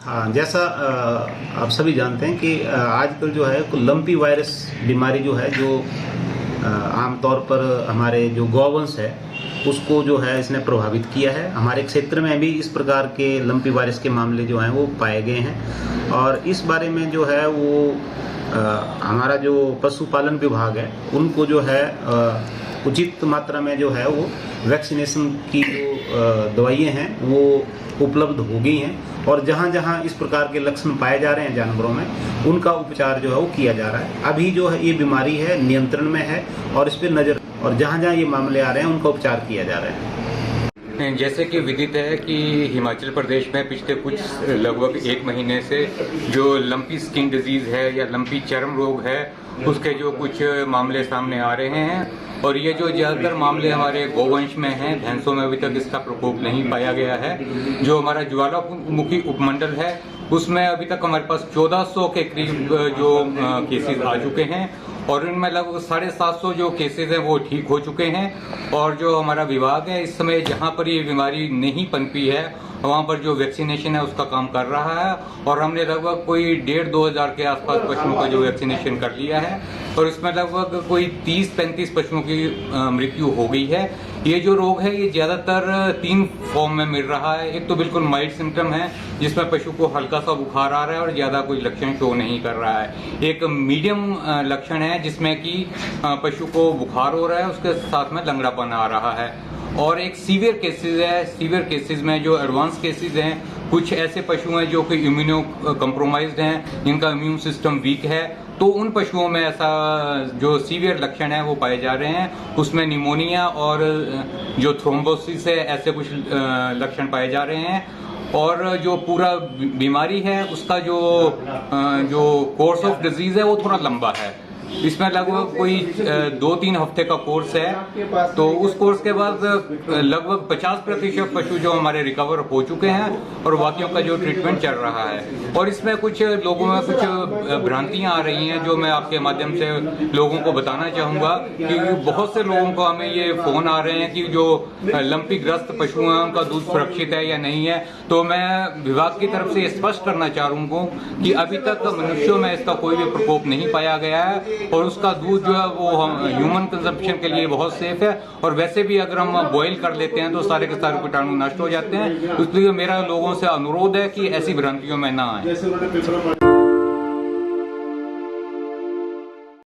हाँ, जैसा आप सभी जानते हैं कि आजकल जो है लंपी वायरस बीमारी जो है जो आमतौर पर हमारे जो गौवंश है उसको जो है इसने प्रभावित किया है। हमारे क्षेत्र में भी इस प्रकार के लंपी वायरस के मामले जो हैं वो पाए गए हैं और इस बारे में जो है वो हमारा जो पशुपालन विभाग है उनको जो है उचित मात्रा में जो है वो वैक्सीनेशन की जो दवाइयाँ हैं वो उपलब्ध हो गई हैं और जहाँ जहाँ इस प्रकार के लक्षण पाए जा रहे हैं जानवरों में उनका उपचार जो है वो किया जा रहा है। अभी जो है ये बीमारी है नियंत्रण में है और इस पर नज़र और जहाँ जहाँ ये मामले आ रहे हैं उनका उपचार किया जा रहा है। जैसे कि विदित है कि हिमाचल प्रदेश में पिछले कुछ लगभग 1 महीने से जो लंपी स्किन डिजीज है या लंपी चर्म रोग है उसके जो कुछ मामले सामने आ रहे हैं और ये जो ज़्यादातर मामले हमारे गौवंश में हैं, भैंसों में अभी तक इसका प्रकोप नहीं पाया गया है। जो हमारा ज्वालामुखी उपमंडल है उसमें अभी तक हमारे पास 1400 के करीब जो केसेस आ चुके हैं और इनमें लगभग 750 जो केसेस हैं वो ठीक हो चुके हैं और जो हमारा विभाग है इस समय जहां पर ये बीमारी नहीं पनपी है वहां पर जो वैक्सीनेशन है उसका काम कर रहा है और हमने लगभग कोई 1,500-2 हज़ार के आसपास पशुओं का जो वैक्सीनेशन कर लिया है और इसमें लगभग कोई 30-35 पशुओं की मृत्यु हो गई है। ये जो रोग है ये ज़्यादातर 3 फॉर्म में मिल रहा है। एक तो बिल्कुल माइल्ड सिम्टम है जिसमें पशु को हल्का सा बुखार आ रहा है और ज़्यादा कोई लक्षण शो नहीं कर रहा है। एक मीडियम लक्षण है जिसमें कि पशु को बुखार हो रहा है उसके साथ में लंगड़ापन आ रहा है और एक सीवियर केसेस है। सीवियर केसेस में जो एडवांस केसेस हैं कुछ ऐसे पशु हैं जो कि इम्यूनो कम्प्रोमाइज्ड हैं जिनका इम्यून सिस्टम वीक है तो उन पशुओं में ऐसा जो सीवियर लक्षण है वो पाए जा रहे हैं। उसमें निमोनिया और जो थ्रोम्बोसिस है ऐसे कुछ लक्षण पाए जा रहे हैं और जो पूरा बीमारी है उसका जो कोर्स ऑफ डिजीज है वो थोड़ा लंबा है। इसमें लगभग कोई 2-3 हफ्ते का कोर्स है तो उस कोर्स के बाद लगभग 50% पशु जो हमारे रिकवर हो चुके हैं और बाकियों का जो ट्रीटमेंट चल रहा है। और इसमें कुछ लोगों में कुछ भ्रांतियां आ रही हैं जो मैं आपके माध्यम से लोगों को बताना चाहूँगा कि बहुत से लोगों को हमें ये फोन आ रहे हैं कि जो लंपी ग्रस्त पशु हैं उनका दूध सुरक्षित है या नहीं है। तो मैं विभाग की तरफ से स्पष्ट करना चाहूँगा कि अभी तक मनुष्यों में इसका कोई भी प्रकोप नहीं पाया गया है और उसका दूध जो है वो ह्यूमन कंजप्शन के लिए बहुत सेफ है और वैसे भी अगर हम बॉईल कर लेते हैं तो सारे के सारे कीटाणु नष्ट हो जाते हैं। इसलिए मेरा लोगों से अनुरोध है कि ऐसी भ्रांतियों में ना आए।